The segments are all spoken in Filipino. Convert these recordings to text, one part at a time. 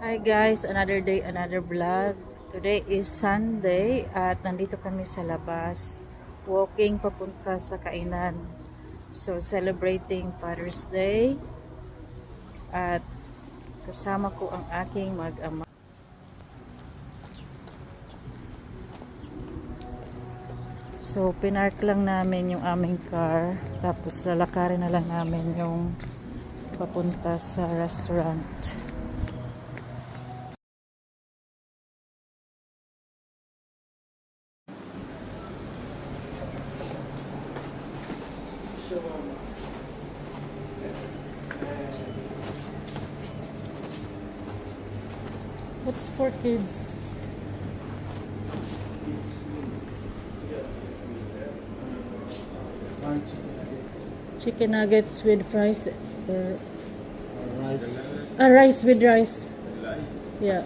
Hi guys, another day, another vlog. Today is Sunday at nandito kami sa labas. Walking papunta sa kainan. So celebrating Father's Day. At kasama ko ang aking mag-ama. So pinark lang namin yung aming car. Tapos lalakarin na lang namin yung papunta sa restaurant. What's for kids? Chicken nuggets with fries or Rice. rice with rice. Yeah.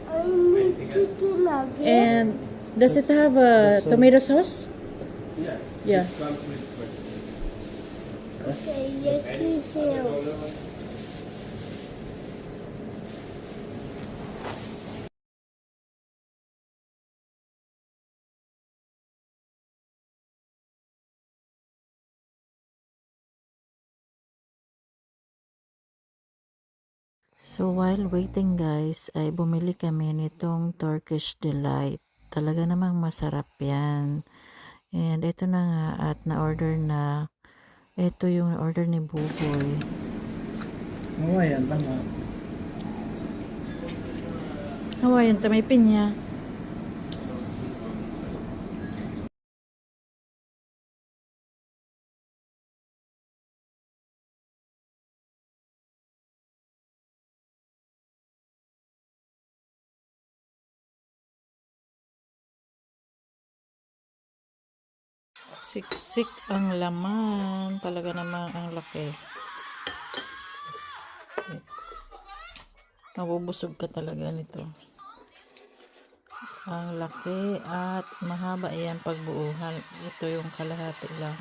I need chicken nuggets. And does it have a tomato sauce? Yeah. Okay, yes, we have. So while waiting guys, ay bumili kami nitong Turkish Delight. Talaga namang masarap yan. And ito na nga at na-order na. Ito yung order ni Buboy. Hawaiian, tama. Hawaiian, tamay pinya. Siksik ang laman. Talaga namang ang laki. Mabubusog ka talaga nito. Ang laki at mahaba yan pagbuuhan. Ito yung kalahati lang.